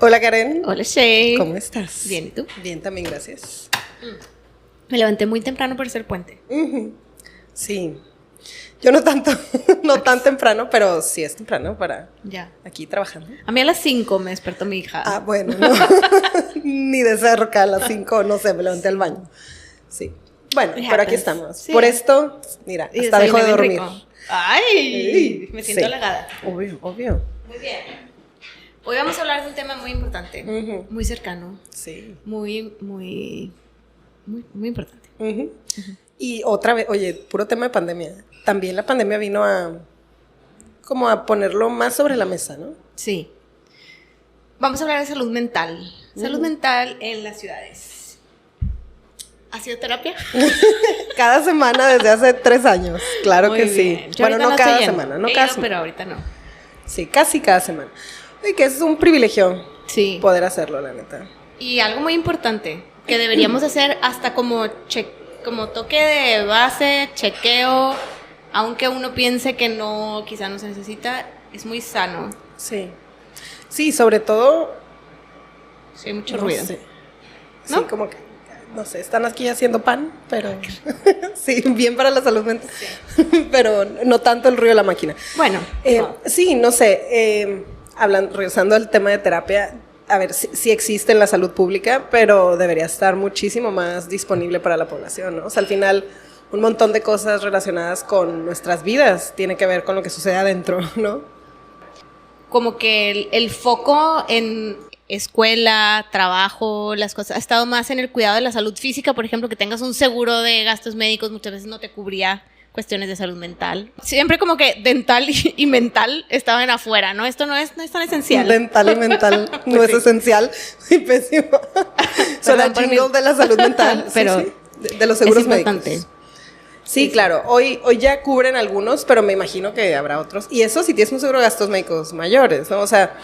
Hola Karen. Hola Shay. ¿Cómo estás? Bien, ¿y tú? Bien, también, gracias. Me levanté muy temprano por ser puente. Sí. Yo no tanto, no tan temprano, pero sí es temprano para Ya. aquí trabajando. A mí a las 5 me despertó mi hija. Ah, bueno, no. Ni de cerca a las 5, no sé, me levanté al baño. Sí. Bueno, It pero aquí happens. estamos. Sí. Por esto, mira, Y hasta dejo de desayuné bien dormir. rico. ¡Ay! Me siento Sí. halagada. Obvio, obvio. Muy bien. Hoy vamos a hablar de un tema muy importante, muy cercano, Sí. muy importante. Y otra vez, oye, puro tema de pandemia. También la pandemia vino como a ponerlo más sobre la mesa, ¿no? Sí. Vamos a hablar de salud mental. Salud mental en las ciudades. ¿Ha sido terapia? Cada semana desde hace 3 años, claro Muy que bien. sí. Yo Bueno, ahorita no estoy cada yendo. semana, no He cada ido, semana. pero ahorita no. Sí, casi cada semana. Y que es un privilegio Sí. poder hacerlo, la neta. Y algo muy importante que deberíamos hacer hasta como toque de base, chequeo, aunque uno piense que no, quizá no se necesita, es muy sano. Sí. Sí, sobre todo. Sí, hay mucho No ruido. sé. Sí, ¿No? como que, no sé, están aquí haciendo pan, pero. Sí, bien para la salud mental. Pero no tanto el ruido de la máquina. Bueno, Sí, no sé, regresando al tema de terapia, a ver, sí existe en la salud pública, pero debería estar muchísimo más disponible para la población, ¿no? O sea, al final, un montón de cosas relacionadas con nuestras vidas tiene que ver con lo que sucede adentro, ¿no? como que el foco en escuela, trabajo, las cosas, ha estado más en el cuidado de la salud física, por ejemplo, que tengas un seguro de gastos médicos, muchas veces no te cubría cuestiones de salud mental. Siempre como que dental y mental estaban afuera, ¿no? Esto no es tan esencial. Dental y mental no Pues es esencial. Sí, pésimo. Suena Perdón por jingle mi- de la salud mental. Sí, Pero sí, de los seguros es importante. médicos. Sí, claro. Hoy ya cubren algunos, pero me imagino que habrá otros. Y eso si tienes un seguro de gastos médicos mayores, ¿no? O sea,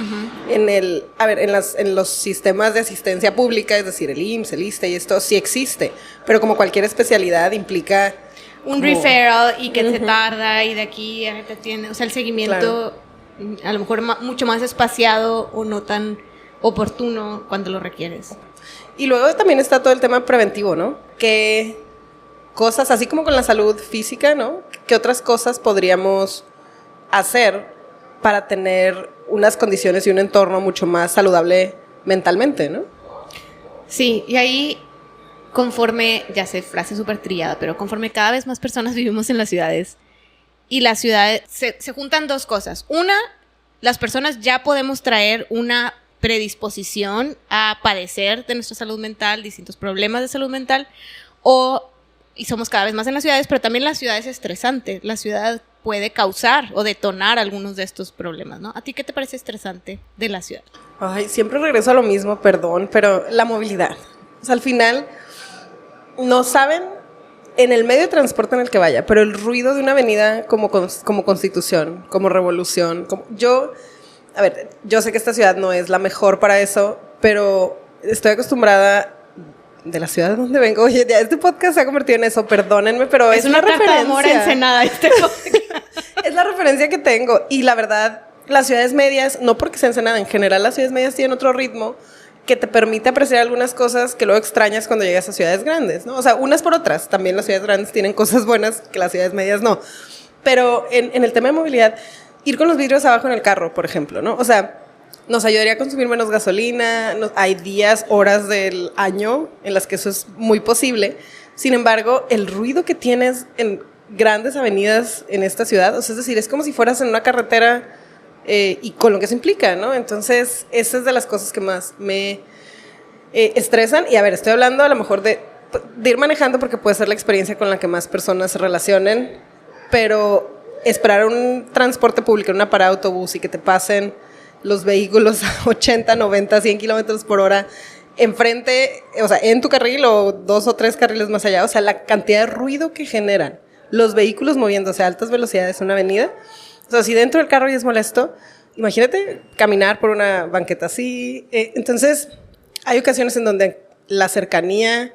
en los sistemas de asistencia pública, es decir, el IMSS, el ISSSTE y esto sí existe. Pero como cualquier especialidad implica Un como- referral y que se tarda y de aquí a que te atiende. O sea, el seguimiento a lo mejor mucho más espaciado o no tan oportuno cuando lo requieres. Y luego también está todo el tema preventivo, ¿no? Que cosas, así como con la salud física, ¿no? ¿Qué otras cosas podríamos hacer para tener unas condiciones y un entorno mucho más saludable mentalmente, ¿no? Sí, y ahí conforme, ya sé, frase súper trillada, pero conforme cada vez más personas vivimos en las ciudades y las ciudades, se juntan dos cosas. Una, las personas ya podemos traer una predisposición a padecer de nuestra salud mental, distintos problemas de salud mental, y somos cada vez más en las ciudades, pero también la ciudad es estresante. La ciudad puede causar o detonar algunos de estos problemas, ¿no? ¿A ti qué te parece estresante de la ciudad? Ay, siempre regreso a lo mismo, perdón, pero la movilidad. O sea, al final, no saben en el medio de transporte en el que vaya, pero el ruido de una avenida como Constitución, como Revolución, yo sé que esta ciudad no es la mejor para eso, pero estoy acostumbrada de la ciudad de donde vengo. Oye, ya este podcast se ha convertido en eso, perdónenme, pero es una la carta de amor a referencia. Ensenada este podcast. Es la referencia que tengo. Y la verdad, las ciudades medias, no porque se Ensenada, en general las ciudades medias tienen otro ritmo que te permite apreciar algunas cosas que luego extrañas cuando llegas a ciudades grandes, ¿no? O sea, unas por otras. También las ciudades grandes tienen cosas buenas que las ciudades medias no. Pero en el tema de movilidad, ir con los vidrios abajo en el carro, por ejemplo, ¿no? O sea, nos ayudaría a consumir menos gasolina. Hay días, horas del año en las que eso es muy posible. Sin embargo, el ruido que tienes en grandes avenidas en esta ciudad, o sea, es decir, es como si fueras en una carretera y con lo que eso implica, ¿no? Entonces, esa es de las cosas que más me estresan. Y a ver, estoy hablando a lo mejor de ir manejando porque puede ser la experiencia con la que más personas se relacionen, pero esperar un transporte público, una parada de autobús y que te pasen los vehículos a 80, 90, 100 kilómetros por hora enfrente, o sea, en tu carril o 2 o 3 carriles más allá, o sea, la cantidad de ruido que generan los vehículos moviéndose a altas velocidades en una avenida. O sea, si dentro del carro ya es molesto, imagínate caminar por una banqueta así. Entonces, hay ocasiones en donde la cercanía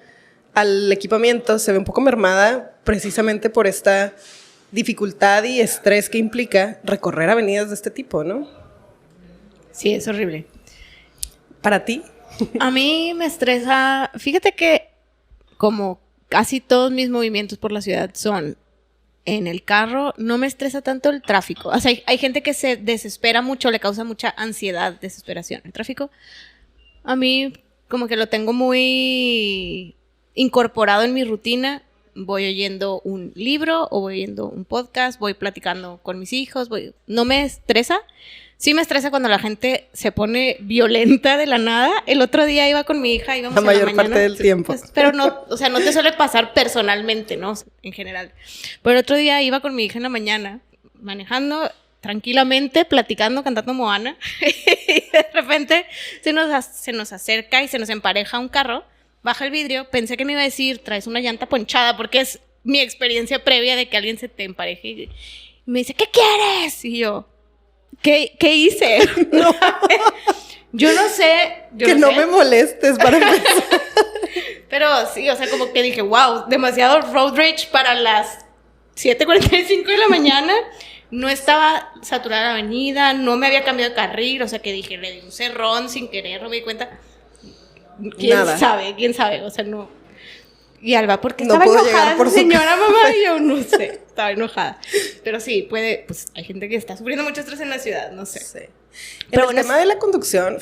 al equipamiento se ve un poco mermada precisamente por esta dificultad y estrés que implica recorrer avenidas de este tipo, ¿no? Sí, es horrible. ¿Para ti? A mí me estresa, fíjate que como casi todos mis movimientos por la ciudad son en el carro, no me estresa tanto el tráfico. O sea, hay gente que se desespera mucho, le causa mucha ansiedad, desesperación. El tráfico, a mí como que lo tengo muy incorporado en mi rutina. Voy oyendo un libro o voy oyendo un podcast, voy platicando con mis hijos, no me estresa. Sí me estresa cuando la gente se pone violenta de la nada. El otro día iba con mi hija, íbamos la mayor mañana, parte del tiempo. Pues, pero no, o sea, no te suele pasar personalmente, ¿no? En general. Pero el otro día iba con mi hija en la mañana, manejando tranquilamente, platicando, cantando Moana. Y de repente se nos acerca y se nos empareja un carro. Baja el vidrio. Pensé que me iba a decir, traes una llanta ponchada, porque es mi experiencia previa de que alguien se te empareje. Y me dice, ¿qué quieres? Y yo... ¿Qué hice? No. Yo no sé. Que no me molestes para empezar. Pero sí, o sea, como que dije, wow, demasiado road rage para las 7:45 de la mañana. No estaba saturada la avenida, no me había cambiado de carril, o sea, que dije, le di un cerrón sin querer, no me di cuenta. ¿Quién sabe? O sea, no. Y Alba, ¿por qué estaba enojada esa señora, mamá? Y yo no sé, estaba enojada. Pero sí, pues hay gente que está sufriendo mucho estrés en la ciudad, no sé. Sí. Pero el tema de la conducción...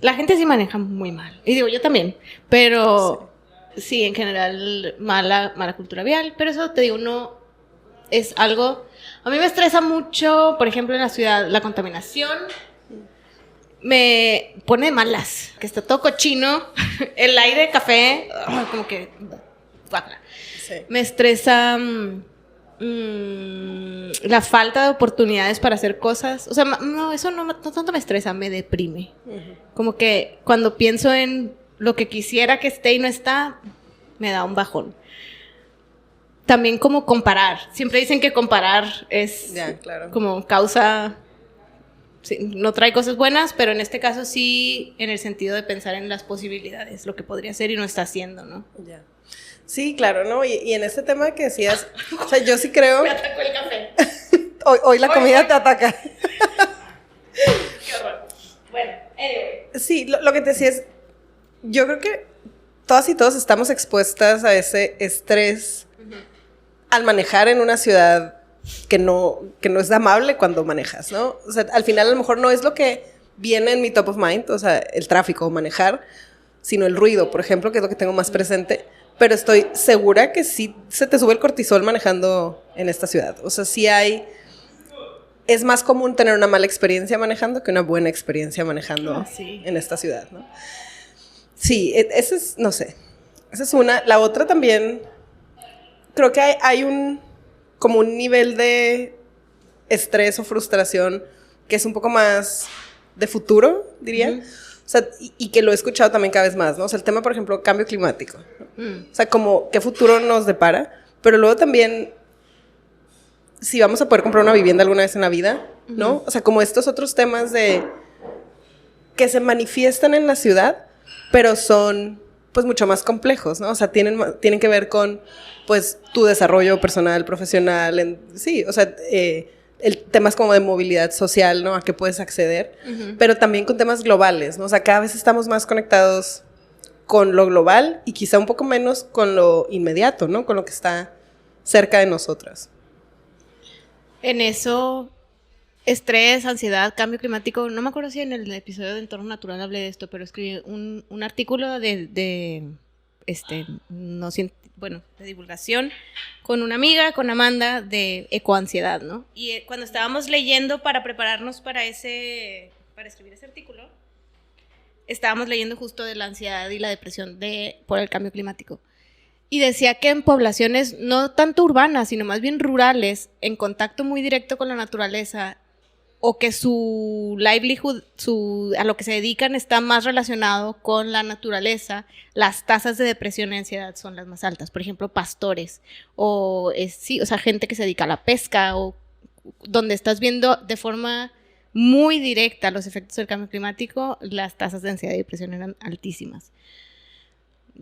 La gente sí maneja muy mal. Y digo, yo también. Pero sí, en general, mala cultura vial. Pero eso, te digo, no es algo... A mí me estresa mucho, por ejemplo, en la ciudad, la contaminación. Me pone de malas, que está todo cochino, el aire, café, como que... Sí. Me estresa la falta de oportunidades para hacer cosas. O sea, no, eso no tanto me estresa, me deprime. Como que cuando pienso en lo que quisiera que esté y no está, me da un bajón. También como comparar. Siempre dicen que comparar es como causa... Sí, no trae cosas buenas, pero en este caso sí, en el sentido de pensar en las posibilidades, lo que podría ser y no está haciendo, ¿no? Ya. Sí, claro, ¿no? Y en este tema que decías, o sea, yo sí creo... Me atacó el café. hoy la comida te ataca. Qué horror. Bueno, anyway. Sí, lo que te decía es, yo creo que todas y todos estamos expuestas a ese estrés al manejar en una ciudad que no es amable cuando manejas, ¿no? O sea, al final a lo mejor no es lo que viene en mi top of mind, o sea, el tráfico o manejar, sino el ruido, por ejemplo, que es lo que tengo más presente, pero estoy segura que sí se te sube el cortisol manejando en esta ciudad. O sea, sí es más común tener una mala experiencia manejando que una buena experiencia manejando en esta ciudad, ¿no? Sí, esa es, no sé, esa es una. La otra también, creo que hay como un nivel de estrés o frustración que es un poco más de futuro, diría. O sea, y que lo he escuchado también cada vez más, ¿no? O sea, el tema, por ejemplo, cambio climático, ¿no? O sea, como qué futuro nos depara, pero luego también si vamos a poder comprar una vivienda alguna vez en la vida, ¿no? O sea, como estos otros temas de que se manifiestan en la ciudad, pero son pues mucho más complejos, ¿no? O sea, tienen que ver con pues tu desarrollo personal, profesional, sí, o sea, temas como de movilidad social, ¿no? A qué puedes acceder, pero también con temas globales, ¿no? O sea, cada vez estamos más conectados con lo global y quizá un poco menos con lo inmediato, ¿no? Con lo que está cerca de nosotras. En eso, estrés, ansiedad, cambio climático, no me acuerdo si en el episodio de Entorno Natural hablé de esto, pero escribí un artículo de divulgación con una amiga, con Amanda, de ecoansiedad, ¿no? Y cuando estábamos leyendo para prepararnos para escribir ese artículo, estábamos leyendo justo de la ansiedad y la depresión por el cambio climático. Y decía que en poblaciones no tanto urbanas, sino más bien rurales, en contacto muy directo con la naturaleza, o que su livelihood, a lo que se dedican está más relacionado con la naturaleza, las tasas de depresión y ansiedad son las más altas. Por ejemplo, pastores, o sea, gente que se dedica a la pesca, o donde estás viendo de forma muy directa los efectos del cambio climático, las tasas de ansiedad y depresión eran altísimas.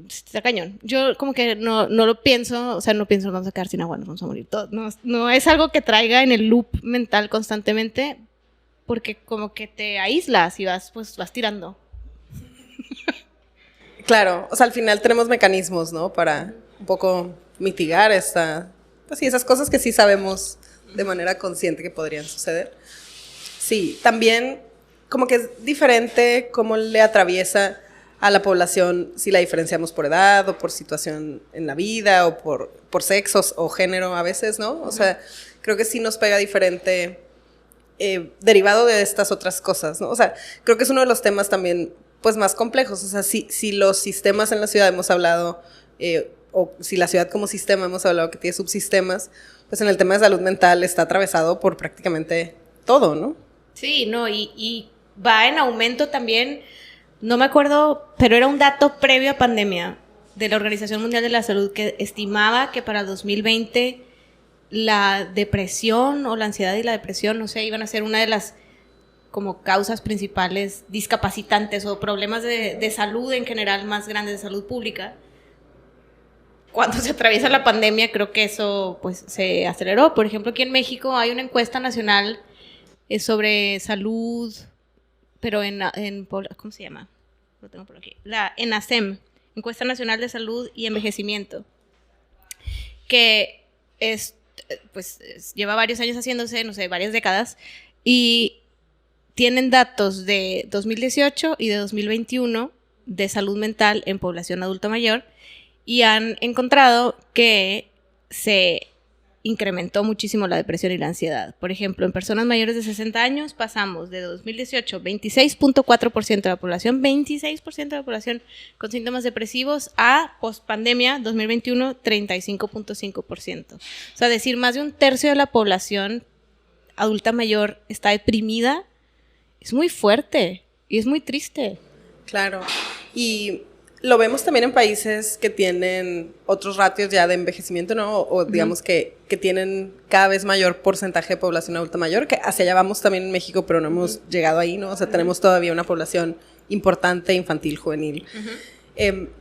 Está cañón. Yo como que no lo pienso, o sea, no pienso nos vamos a quedar sin agua, nos vamos a morir todos. No es algo que traiga en el loop mental constantemente, porque como que te aíslas y vas tirando. Claro, o sea, al final tenemos mecanismos, ¿no? Para un poco mitigar pues sí, esas cosas que sí sabemos de manera consciente que podrían suceder. Sí, también como que es diferente cómo le atraviesa a la población si la diferenciamos por edad o por situación en la vida o por sexos o género a veces, ¿no? O sea, creo que sí nos pega diferente derivado de estas otras cosas, ¿no? O sea, creo que es uno de los temas también pues más complejos. O sea, si los sistemas en la ciudad hemos hablado, o si la ciudad como sistema hemos hablado que tiene subsistemas, pues en el tema de salud mental está atravesado por prácticamente todo, ¿no? Sí, no, y va en aumento también, no me acuerdo, pero era un dato previo a pandemia de la Organización Mundial de la Salud que estimaba que para 2020 la depresión o la ansiedad y la depresión, no sé, iban a ser una de las como causas principales discapacitantes o problemas de salud en general más grandes de salud pública. Cuando se atraviesa la pandemia, creo que eso pues se aceleró. Por ejemplo, aquí en México hay una encuesta nacional sobre salud, pero ¿cómo se llama? Lo tengo por aquí. La ENACEM, Encuesta Nacional de Salud y Envejecimiento, que lleva varios años haciéndose, no sé, varias décadas, y tienen datos de 2018 y de 2021 de salud mental en población adulta mayor, y han encontrado que se incrementó muchísimo la depresión y la ansiedad. Por ejemplo, en personas mayores de 60 años pasamos de 2018, 26.4% de la población, 26% de la población con síntomas depresivos, a post-pandemia, 2021, 35.5%. O sea, decir, más de un tercio de la población adulta mayor está deprimida, es muy fuerte y es muy triste. Claro, y lo vemos también en países que tienen otros ratios ya de envejecimiento, ¿no? O digamos que tienen cada vez mayor porcentaje de población adulta mayor, que hacia allá vamos también en México, pero no hemos llegado ahí, ¿no? O sea, tenemos todavía una población importante, infantil, juvenil.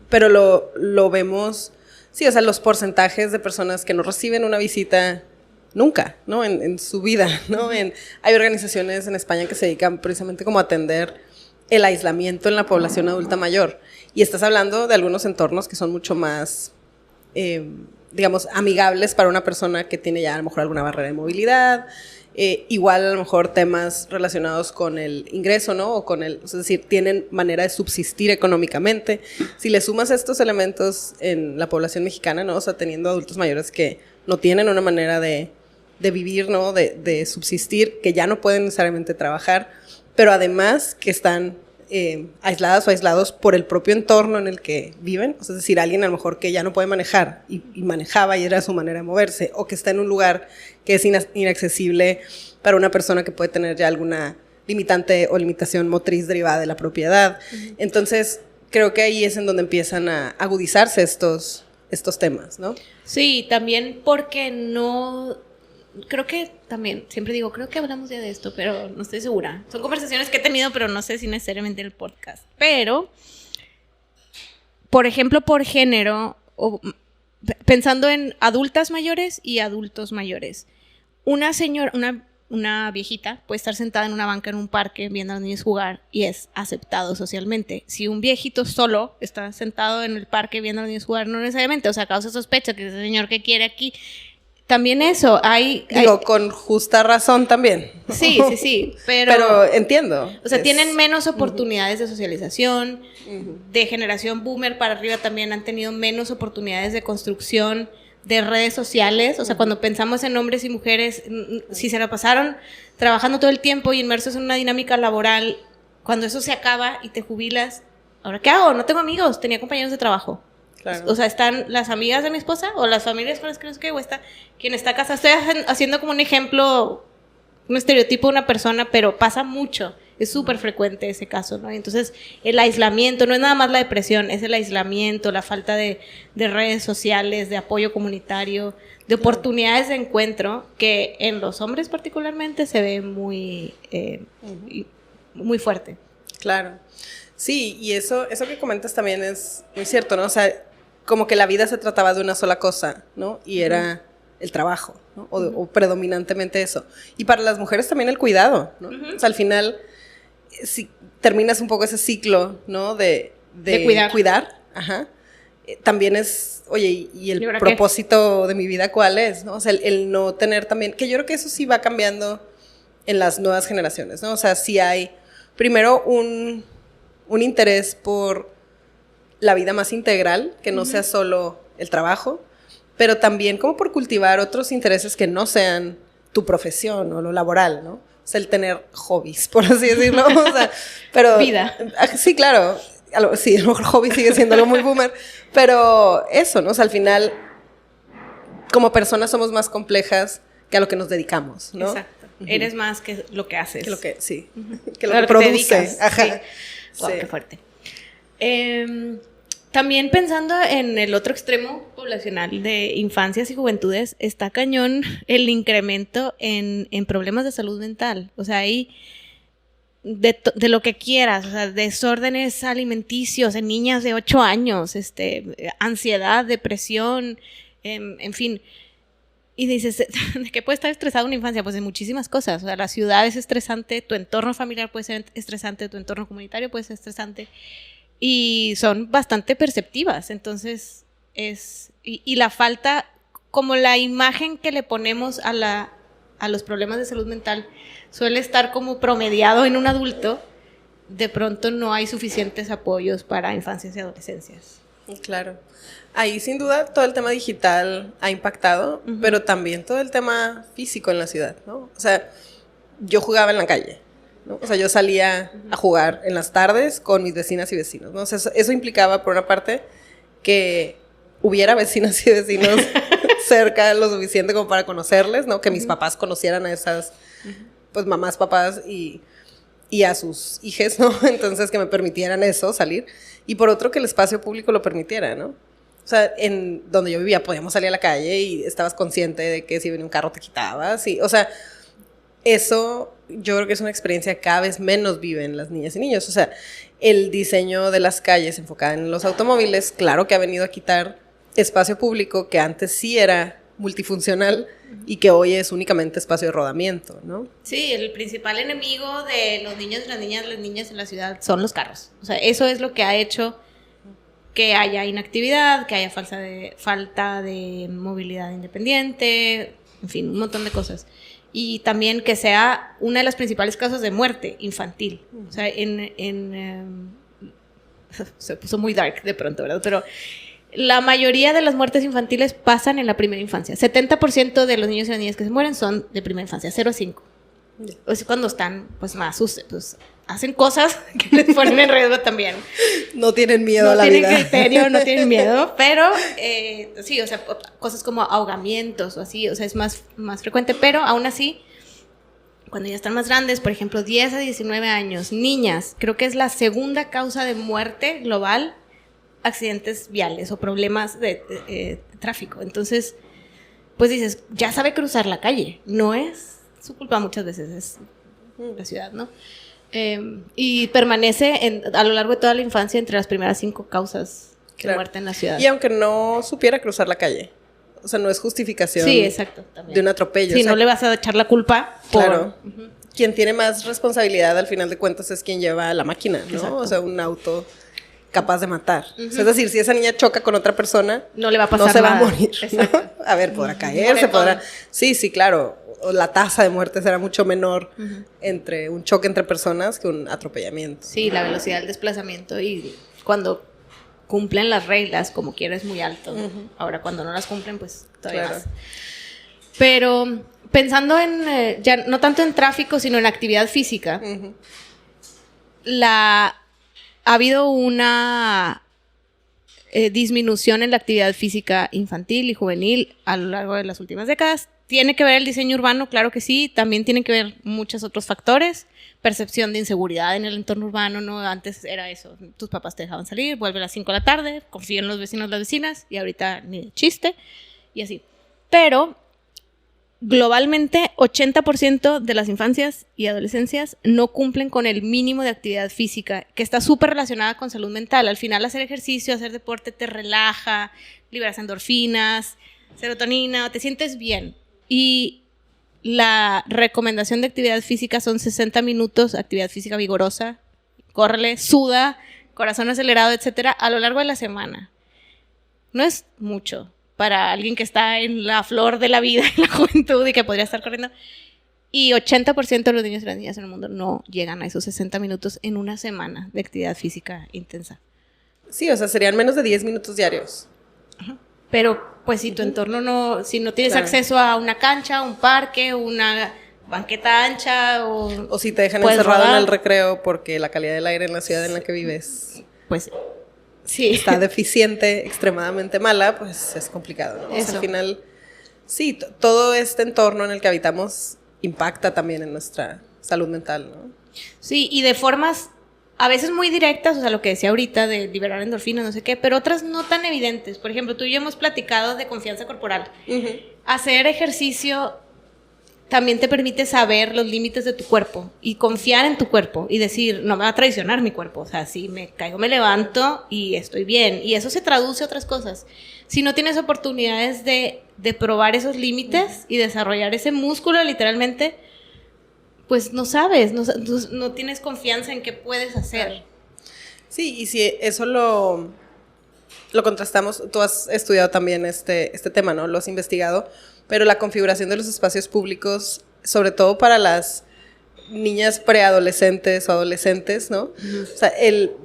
Pero lo vemos, sí, o sea, los porcentajes de personas que no reciben una visita nunca, ¿no? En su vida, ¿no? Hay organizaciones en España que se dedican precisamente como a atender el aislamiento en la población adulta mayor. Y estás hablando de algunos entornos que son mucho más, digamos, amigables para una persona que tiene ya a lo mejor alguna barrera de movilidad, igual a lo mejor temas relacionados con el ingreso, ¿no? O es decir, tienen manera de subsistir económicamente. Si le sumas estos elementos en la población mexicana, ¿no? O sea, teniendo adultos mayores que no tienen una manera de vivir, ¿no? De subsistir, que ya no pueden necesariamente trabajar, pero además que están aisladas o aislados por el propio entorno en el que viven. O sea, es decir, alguien a lo mejor que ya no puede manejar y manejaba y era su manera de moverse, o que está en un lugar que es inaccesible para una persona que puede tener ya alguna limitante o limitación motriz derivada de la propiedad. Entonces, creo que ahí es en donde empiezan a agudizarse estos temas, ¿no? Sí, también porque no... Creo que también, siempre digo, creo que hablamos ya de esto, pero no estoy segura. Son conversaciones que he tenido, pero no sé si necesariamente en el podcast. Pero, por ejemplo, por género, pensando en adultas mayores y adultos mayores. Una señora, una viejita puede estar sentada en una banca en un parque viendo a los niños jugar y es aceptado socialmente. Si un viejito solo está sentado en el parque viendo a los niños jugar, no necesariamente, o sea, causa sospecha que ese señor que quiere aquí... También eso, Digo, con justa razón también. Sí, pero entiendo. O sea, tienen menos oportunidades de socialización, de generación boomer para arriba también han tenido menos oportunidades de construcción de redes sociales. O sea, cuando pensamos en hombres y mujeres, si se la pasaron trabajando todo el tiempo y inmersos en una dinámica laboral, cuando eso se acaba y te jubilas, ¿ahora qué hago? No tengo amigos, tenía compañeros de trabajo. Claro. O sea, están las amigas de mi esposa o las familias con las que no sé qué, o está quien está casada. Estoy haciendo como un ejemplo, un estereotipo de una persona, pero pasa mucho. Es súper frecuente ese caso, ¿no? Entonces, el aislamiento, no es nada más la depresión, es el aislamiento, la falta de redes sociales, de apoyo comunitario, de oportunidades de encuentro, que en los hombres particularmente se ve muy fuerte. Claro. Sí, y eso que comentas también es muy cierto, ¿no? O sea, como que la vida se trataba de una sola cosa, ¿no? Y era el trabajo, ¿no? O predominantemente eso. Y para las mujeres también el cuidado, ¿no? O sea, al final, si terminas un poco ese ciclo, ¿no? De cuidar, Ajá. También es, oye, ¿y el propósito de mi vida cuál es? ¿No? O sea, el no tener también, que yo creo que eso sí va cambiando en las nuevas generaciones, ¿no? O sea, sí hay, primero, un interés por la vida más integral, que no sea solo el trabajo, pero también como por cultivar otros intereses que no sean tu profesión o lo laboral, ¿no? O sea, el tener hobbies, por así decirlo. O sea, pero... Vida. Sí, claro. Sí, a lo mejor hobby sigue siendo algo muy boomer, pero eso, ¿no? O sea, al final, como personas somos más complejas que a lo que nos dedicamos, ¿no? Exacto. Eres más que lo que haces. Que lo que, sí. Que lo que produce. Ajá. Sí. Wow, qué fuerte. También pensando en el otro extremo poblacional de infancias y juventudes, está cañón el incremento en problemas de salud mental. O sea, hay de lo que quieras, o sea, desórdenes alimenticios en niñas de 8 años, ansiedad, depresión, en fin. Y dices, ¿de qué puede estar estresada una infancia? Pues de muchísimas cosas. O sea, la ciudad es estresante, tu entorno familiar puede ser estresante, tu entorno comunitario puede ser estresante. Y son bastante perceptivas. Entonces, y la falta, como la imagen que le ponemos a los problemas de salud mental suele estar como promediado en un adulto, de pronto no hay suficientes apoyos para infancias y adolescencias. Claro. Ahí sin duda todo el tema digital ha impactado, pero también todo el tema físico en la ciudad, ¿no? O sea, yo jugaba en la calle, ¿no? O sea, yo salía a jugar en las tardes con mis vecinas y vecinos, ¿no? O sea, eso implicaba, por una parte, que hubiera vecinas y vecinos cerca lo suficiente como para conocerles, ¿no? Que mis papás conocieran a esas, pues, mamás, papás y a sus hijas, ¿no? Entonces, que me permitieran eso, salir. Y por otro, que el espacio público lo permitiera, ¿no? O sea, en donde yo vivía podíamos salir a la calle y estabas consciente de que si venía un carro te quitabas. Y, o sea, eso yo creo que es una experiencia que cada vez menos viven las niñas y niños. O sea, el diseño de las calles enfocada en los automóviles, claro que ha venido a quitar espacio público que antes sí era multifuncional y que hoy es únicamente espacio de rodamiento, ¿no? Sí, el principal enemigo de los niños y las niñas en la ciudad son los carros. O sea, eso es lo que ha hecho que haya inactividad, que haya falta de movilidad independiente, en fin, un montón de cosas. Y también que sea una de las principales causas de muerte infantil. O sea, se puso muy dark de pronto, ¿verdad? Pero la mayoría de las muertes infantiles pasan en la primera infancia. 70% de los niños y las niñas que se mueren son de primera infancia, 0 a 5. O sea, cuando están, pues, más pues, hacen cosas que les ponen en riesgo también. No tienen miedo a la vida. No tienen criterio, no tienen miedo, pero sí, o sea, cosas como ahogamientos o así, o sea, es más frecuente, pero aún así, cuando ya están más grandes, por ejemplo, 10 a 19 años, niñas, creo que es la segunda causa de muerte global, accidentes viales o problemas de tráfico. Entonces, pues dices, ya sabe cruzar la calle, no es su culpa muchas veces, es la ciudad, ¿no? Y permanece a lo largo de toda la infancia entre las primeras 5 causas de muerte en la ciudad. Y aunque no supiera cruzar la calle, o sea, no es justificación, sí, exacto, también, de un atropello. Sí, o sea, no le vas a echar la culpa claro. Quien tiene más responsabilidad al final de cuentas es quien lleva la máquina, ¿no? Exacto. O sea, un auto capaz de matar. O sea, es decir, si esa niña choca con otra persona, no le va a pasar nada. No se nada. Va a morir, ¿no? A ver, podrá caerse, podrá... Sí, claro. La tasa de muerte será mucho menor entre un choque entre personas que un atropellamiento. Sí, la velocidad del desplazamiento y cuando cumplen las reglas, como quiera, es muy alto. Ahora, cuando no las cumplen, pues todavía más. Pero pensando en, ya no tanto en tráfico, sino en actividad física, ha habido una disminución en la actividad física infantil y juvenil a lo largo de las últimas décadas. ¿Tiene que ver el diseño urbano? Claro que sí. También tiene que ver muchos otros factores. Percepción de inseguridad en el entorno urbano, ¿no? Antes era eso. Tus papás te dejaban salir, vuelve a las 5 de la tarde, confía en los vecinos, las vecinas, y ahorita ni de chiste, y así. Pero, globalmente, 80% de las infancias y adolescencias no cumplen con el mínimo de actividad física, que está súper relacionada con salud mental. Al final, hacer ejercicio, hacer deporte te relaja, liberas endorfinas, serotonina, te sientes bien. Y la recomendación de actividad física son 60 minutos, actividad física vigorosa, córrele, suda, corazón acelerado, etcétera, a lo largo de la semana. No es mucho para alguien que está en la flor de la vida, en la juventud y que podría estar corriendo. Y 80% de los niños y las niñas en el mundo no llegan a esos 60 minutos en una semana de actividad física intensa. Sí, o sea, serían menos de 10 minutos diarios. Ajá. Pero, pues, si tu entorno no... Si no tienes acceso a una cancha, un parque, una banqueta ancha o si te dejan encerrado en el recreo porque la calidad del aire en la ciudad en la que vives... Pues... Sí. Está deficiente, extremadamente mala, pues es complicado, ¿no? O sea, al final, sí, todo este entorno en el que habitamos impacta también en nuestra salud mental, ¿no? Sí, y de formas a veces muy directas, o sea, lo que decía ahorita de liberar endorfinas, no sé qué, pero otras no tan evidentes. Por ejemplo, tú y yo hemos platicado de confianza corporal. Uh-huh. Hacer ejercicio también te permite saber los límites de tu cuerpo y confiar en tu cuerpo y decir, no me va a traicionar mi cuerpo, o sea, si me caigo me levanto y estoy bien, y eso se traduce a otras cosas. Si no tienes oportunidades de probar esos límites y desarrollar ese músculo literalmente, pues no sabes, no tienes confianza en qué puedes hacer. Sí, y si eso lo contrastamos, tú has estudiado también este tema, ¿no? Lo has investigado. Pero la configuración de los espacios públicos, sobre todo para las niñas preadolescentes o adolescentes, ¿no? Uh-huh. O sea,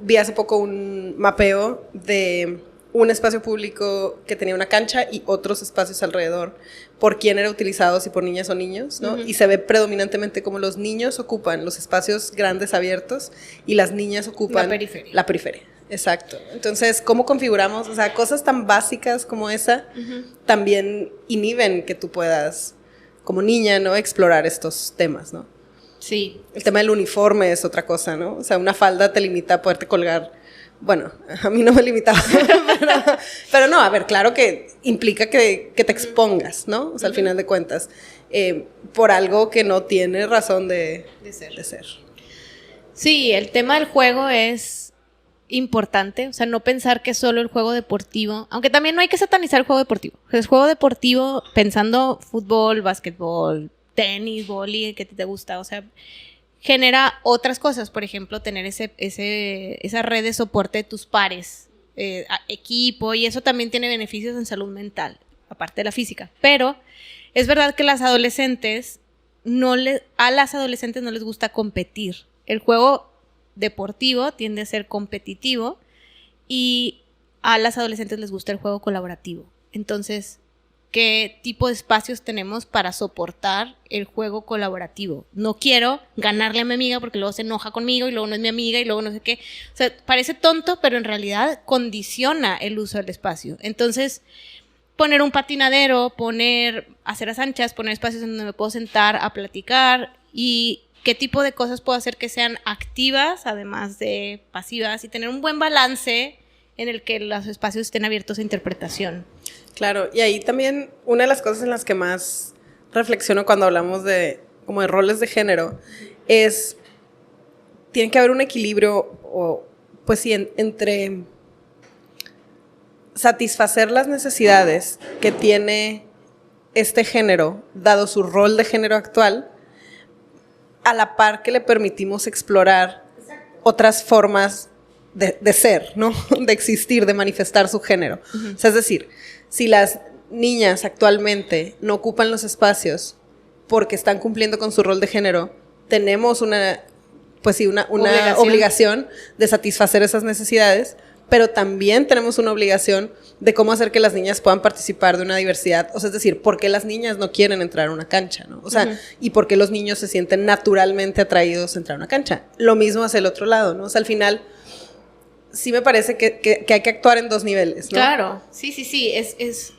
vi hace poco un mapeo de un espacio público que tenía una cancha y otros espacios alrededor, por quién era utilizado, si por niñas o niños, ¿no? Uh-huh. Y se ve predominantemente como los niños ocupan los espacios grandes abiertos y las niñas ocupan la periferia. Exacto. Entonces, ¿cómo configuramos? O sea, cosas tan básicas como esa uh-huh. también inhiben que tú puedas, como niña, ¿no? Explorar estos temas, ¿no? Sí. El tema del uniforme es otra cosa, ¿no? O sea, una falda te limita a poderte colgar. Bueno, a mí no me limitaba, pero no, a ver, claro que implica que te expongas, ¿no? O sea, al final de cuentas, por algo que no tiene razón de ser. Sí, el tema del juego es importante, o sea, no pensar que es solo el juego deportivo, aunque también no hay que satanizar el juego deportivo. Es juego deportivo pensando fútbol, básquetbol, tenis, vóley, que te gusta, o sea, genera otras cosas, por ejemplo, tener esa red de soporte de tus pares, equipo, y eso también tiene beneficios en salud mental, aparte de la física. Pero es verdad que a las adolescentes no les gusta competir. El juego deportivo tiende a ser competitivo y a las adolescentes les gusta el juego colaborativo. Entonces, ¿qué tipo de espacios tenemos para soportar el juego colaborativo? No quiero ganarle a mi amiga porque luego se enoja conmigo y luego no es mi amiga y luego no sé qué. O sea, parece tonto, pero en realidad condiciona el uso del espacio. Entonces, poner un patinadero, poner aceras anchas, poner espacios en donde me puedo sentar a platicar y qué tipo de cosas puedo hacer que sean activas, además de pasivas, y tener un buen balance en el que los espacios estén abiertos a interpretación. Claro, y ahí también una de las cosas en las que más reflexiono cuando hablamos de roles de género es, tiene que haber un equilibrio, pues sí, entre satisfacer las necesidades que tiene este género, dado su rol de género actual, a la par que le permitimos explorar otras formas de ser, ¿no? De existir, de manifestar su género. Uh-huh. O sea, es decir, si las niñas actualmente no ocupan los espacios porque están cumpliendo con su rol de género, tenemos una obligación de satisfacer esas necesidades, pero también tenemos una obligación de cómo hacer que las niñas puedan participar de una diversidad. O sea, es decir, ¿por qué las niñas no quieren entrar a una cancha, no? O sea, uh-huh. ¿Y por qué los niños se sienten naturalmente atraídos a entrar a una cancha? Lo mismo hacia el otro lado, ¿no? O sea, al final, sí me parece que hay que actuar en dos niveles, ¿no? Claro, sí. Es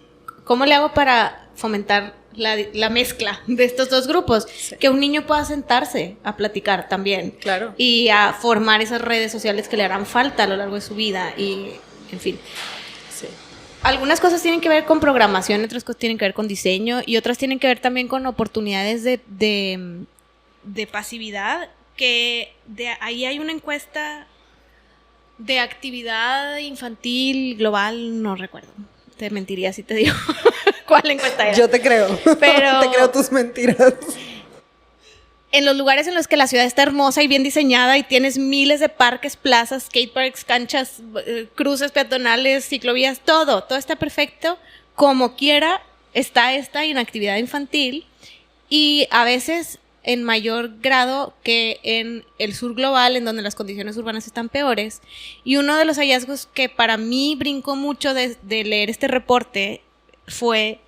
¿cómo le hago para fomentar la mezcla de estos dos grupos? Sí. Que un niño pueda sentarse a platicar también. Claro. Y a formar esas redes sociales que le harán falta a lo largo de su vida y, en fin. Sí. Algunas cosas tienen que ver con programación, otras cosas tienen que ver con diseño y otras tienen que ver también con oportunidades de pasividad, que ahí hay una encuesta de actividad infantil global, no recuerdo. Te mentiría si te digo cuál encuesta era. Yo te creo. Pero te creo tus mentiras. en los lugares en los que la ciudad está hermosa y bien diseñada y tienes miles de parques, plazas, skateparks, canchas, cruces peatonales, ciclovías, todo está perfecto, como quiera está esta inactividad infantil y a veces en mayor grado que en el sur global, en donde las condiciones urbanas están peores. Y uno de los hallazgos que para mí brincó mucho de leer este reporte fue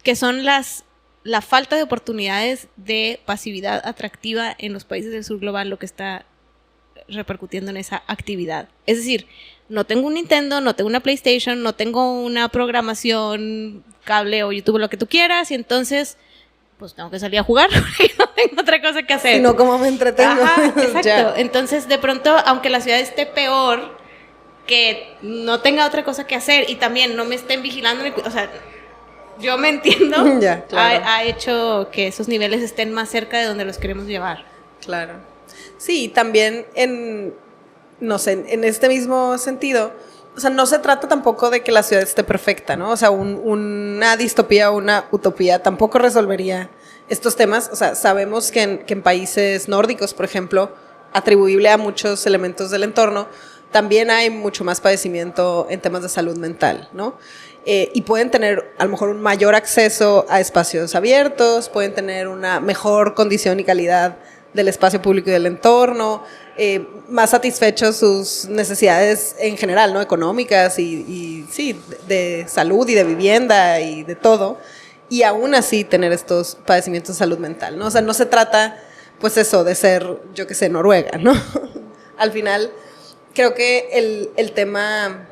que son la falta de oportunidades de pasividad atractiva en los países del sur global lo que está repercutiendo en esa actividad. Es decir, no tengo un Nintendo, no tengo una PlayStation, no tengo una programación, cable o YouTube, lo que tú quieras, y entonces pues tengo que salir a jugar porque no tengo otra cosa que hacer. Sino como me entretengo. Ajá, exacto. Entonces, de pronto, aunque la ciudad esté peor, que no tenga otra cosa que hacer y también no me estén vigilando, o sea, yo me entiendo, ya, claro. ha hecho que esos niveles estén más cerca de donde los queremos llevar. Claro. Sí, también no sé, en este mismo sentido, o sea, no se trata tampoco de que la ciudad esté perfecta, ¿no? O sea, una distopía o una utopía tampoco resolvería estos temas. O sea, sabemos que en países nórdicos, por ejemplo, atribuible a muchos elementos del entorno, también hay mucho más padecimiento en temas de salud mental, ¿no? Y pueden tener a lo mejor un mayor acceso a espacios abiertos, pueden tener una mejor condición y calidad del espacio público y del entorno, más satisfechos sus necesidades en general, ¿no? Económicas y sí, de salud y de vivienda y de todo, y aún así tener estos padecimientos de salud mental, ¿no? O sea, no se trata, pues eso, de ser, yo qué sé, Noruega, ¿no? Al final, creo que el tema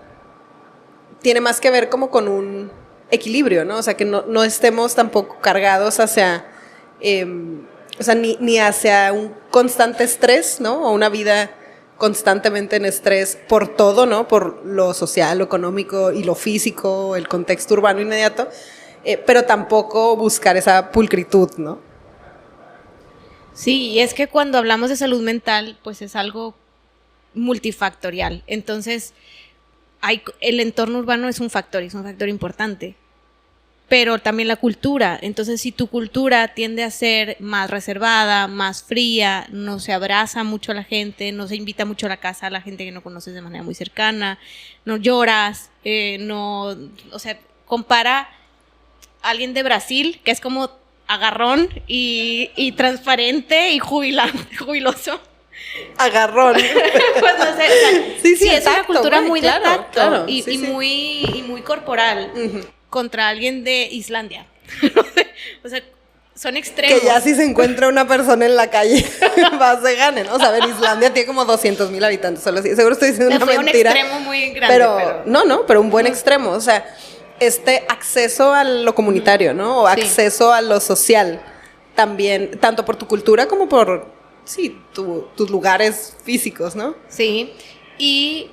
tiene más que ver como con un equilibrio, ¿no? O sea, que no estemos tampoco cargados hacia... o sea, ni hacia un constante estrés, ¿no? O una vida constantemente en estrés por todo, ¿no? Por lo social, lo económico y lo físico, el contexto urbano inmediato, pero tampoco buscar esa pulcritud, ¿no? Sí, y es que cuando hablamos de salud mental, pues es algo multifactorial. Entonces, el entorno urbano es un factor importante. Pero también la cultura. Entonces, si tu cultura tiende a ser más reservada, más fría, no se abraza mucho a la gente, no se invita mucho a la casa a la gente que no conoces de manera muy cercana, no lloras, o sea, compara a alguien de Brasil, que es como agarrón y transparente y jubiloso. Agarrón. Pues no sé, o sea, sí, es tacto, una cultura muy claro, de tacto claro, y muy corporal. Uh-huh. Contra alguien de Islandia. O sea, son extremos. Que ya si se encuentra una persona en la calle, más se gane, ¿no? O sea, a ver, Islandia tiene como 200,000 habitantes, solo así. Seguro estoy diciendo una mentira. Un extremo muy grande. Pero un buen extremo. O sea, acceso a lo comunitario, ¿no? O acceso a lo social. También, tanto por tu cultura como por, tus lugares físicos, ¿no? Sí. Y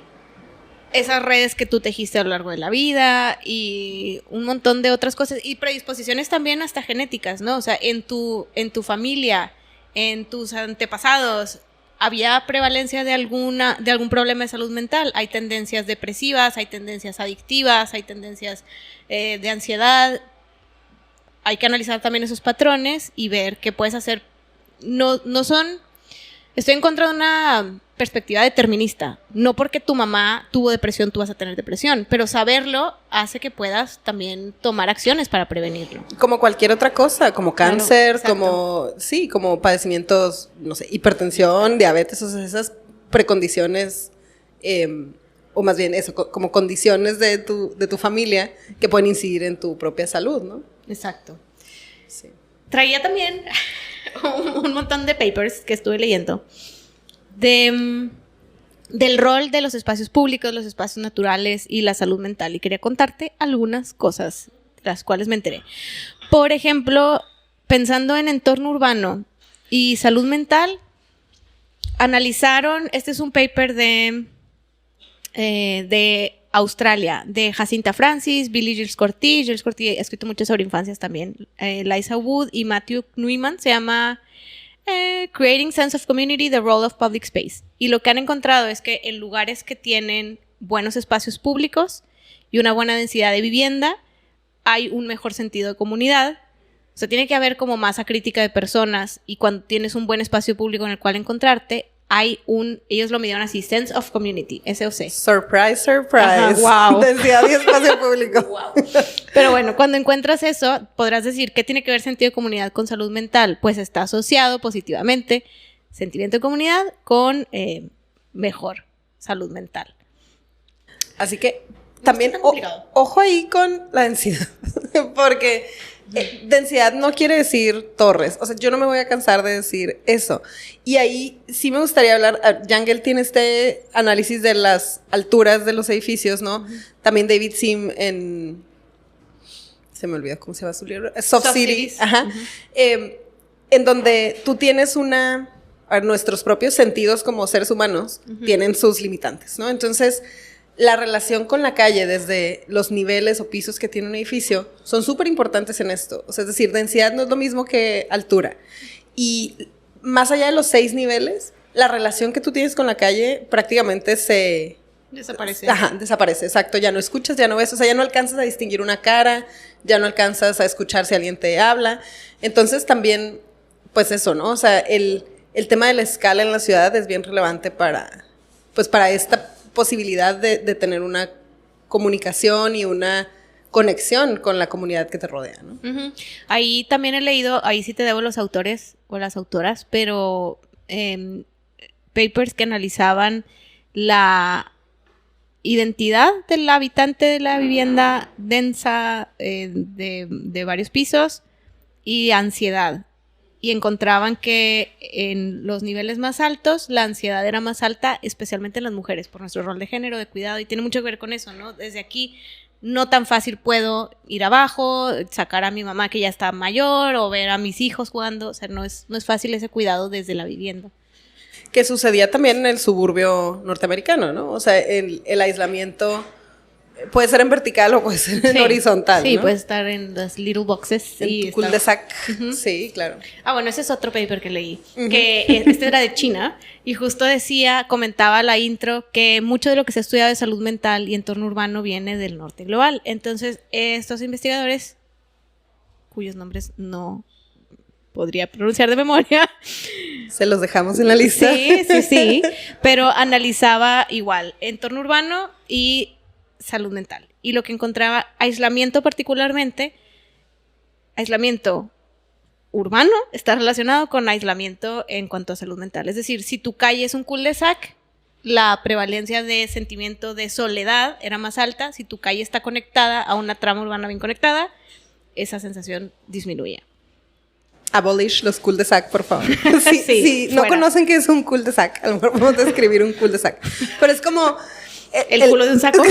esas redes que tú tejiste a lo largo de la vida y un montón de otras cosas y predisposiciones también hasta genéticas, ¿no? O sea, en tu familia, en tus antepasados, ¿había prevalencia de algún problema de salud mental? Hay tendencias depresivas, hay tendencias adictivas, hay tendencias de ansiedad. Hay que analizar también esos patrones y ver qué puedes hacer. Estoy en contra de una perspectiva determinista. No porque tu mamá tuvo depresión, tú vas a tener depresión, pero saberlo hace que puedas también tomar acciones para prevenirlo. Como cualquier otra cosa, como cáncer, claro, como padecimientos, no sé, hipertensión, diabetes, o sea, esas precondiciones, o más bien eso, como condiciones de tu familia que pueden incidir en tu propia salud, ¿no? Exacto. Sí. Traía también un montón de papers que estuve leyendo del rol de los espacios públicos, los espacios naturales y la salud mental. Y quería contarte algunas cosas de las cuales me enteré. Por ejemplo, pensando en entorno urbano y salud mental, analizaron, este es un paper de Australia, de Jacinta Francis, Billy Giles Corti. Giles Corti ha escrito mucho sobre infancias también. Liza Wood y Matthew Neumann, se llama Creating Sense of Community, The Role of Public Space. Y lo que han encontrado es que en lugares que tienen buenos espacios públicos y una buena densidad de vivienda, hay un mejor sentido de comunidad O sea, tiene que haber como masa crítica de personas y cuando tienes un buen espacio público en el cual encontrarte, ellos lo midieron así, sense of community, SOC. Surprise, surprise. Ajá, wow. Densidad y espacio público. Wow. Pero bueno, cuando encuentras eso, podrás decir, ¿qué tiene que ver sentido de comunidad con salud mental? Pues está asociado positivamente sentimiento de comunidad con mejor salud mental. Así que también ojo ahí con la densidad, porque densidad no quiere decir torres. O sea, yo no me voy a cansar de decir eso. Y ahí sí me gustaría hablar. Yangel tiene este análisis de las alturas de los edificios, ¿no? Uh-huh. También David Sim se me olvidó cómo se llama su libro. Soft Cities. Ajá. Uh-huh. En donde tú tienes nuestros propios sentidos como seres humanos uh-huh. tienen sus limitantes, ¿no? Entonces, la relación con la calle desde los niveles o pisos que tiene un edificio son súper importantes en esto. O sea, es decir, densidad no es lo mismo que altura. Y más allá de los 6 niveles, la relación que tú tienes con la calle prácticamente desaparece. Ajá, desaparece, exacto. Ya no escuchas, ya no ves, o sea, ya no alcanzas a distinguir una cara, ya no alcanzas a escuchar si alguien te habla. Entonces también, pues eso, ¿no? O sea, el tema de la escala en la ciudad es bien relevante para esta posibilidad de tener una comunicación y una conexión con la comunidad que te rodea, ¿no? Uh-huh. Ahí también he leído, ahí sí te debo los autores o las autoras, pero papers que analizaban la identidad del habitante de la vivienda densa de varios pisos y ansiedad. Y encontraban que en los niveles más altos la ansiedad era más alta, especialmente en las mujeres, por nuestro rol de género, de cuidado, y tiene mucho que ver con eso, ¿no? Desde aquí no tan fácil puedo ir abajo, sacar a mi mamá que ya está mayor, o ver a mis hijos jugando, o sea, no es fácil ese cuidado desde la vivienda. Que sucedía también en el suburbio norteamericano, ¿no? O sea, el aislamiento puede ser en vertical o puede ser en horizontal, sí, ¿no? puede estar en las little boxes. En tu cul-de-sac. Uh-huh. Sí, claro. Bueno, ese es otro paper que leí, uh-huh. que este era de China, y justo comentaba la intro, que mucho de lo que se ha estudiado de salud mental y entorno urbano viene del norte global. Entonces, estos investigadores, cuyos nombres no podría pronunciar de memoria. Se los dejamos en la lista. Sí, pero analizaba igual, entorno urbano y salud mental. Y lo que encontraba, aislamiento particularmente, aislamiento urbano está relacionado con aislamiento en cuanto a salud mental. Es decir, si tu calle es un cul-de-sac, la prevalencia de sentimiento de soledad era más alta. Si tu calle está conectada a una trama urbana bien conectada, esa sensación disminuía. Abolish los cul-de-sac, por favor. Sí, no conocen qué es un cul-de-sac. A lo mejor podemos describir un cul-de-sac. Pero es como el culo de un saco.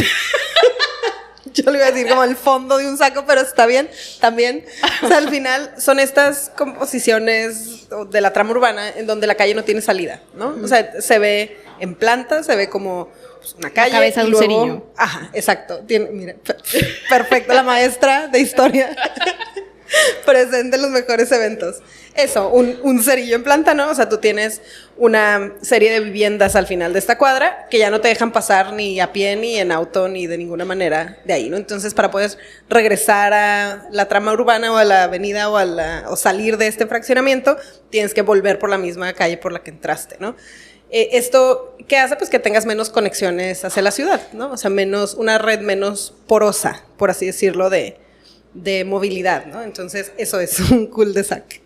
Yo le iba a decir como el fondo de un saco, pero está bien, también. O sea, al final son estas composiciones de la trama urbana en donde la calle no tiene salida, ¿no? O sea, se ve en planta, se ve como una calle. La cabeza de un cerillo. Ajá, exacto. Mira, perfecto, la maestra de historia. Presente en los mejores eventos. Eso, un cerillo en planta, ¿no? O sea, tú tienes una serie de viviendas al final de esta cuadra que ya no te dejan pasar ni a pie, ni en auto, ni de ninguna manera de ahí, ¿no? Entonces, para poder regresar a la trama urbana o a la avenida o salir de este fraccionamiento, tienes que volver por la misma calle por la que entraste, ¿no? Esto, ¿qué hace? Pues que tengas menos conexiones hacia la ciudad, ¿no? O sea, una red menos porosa, por así decirlo, de movilidad, ¿no? Entonces, eso es un cul-de-sac.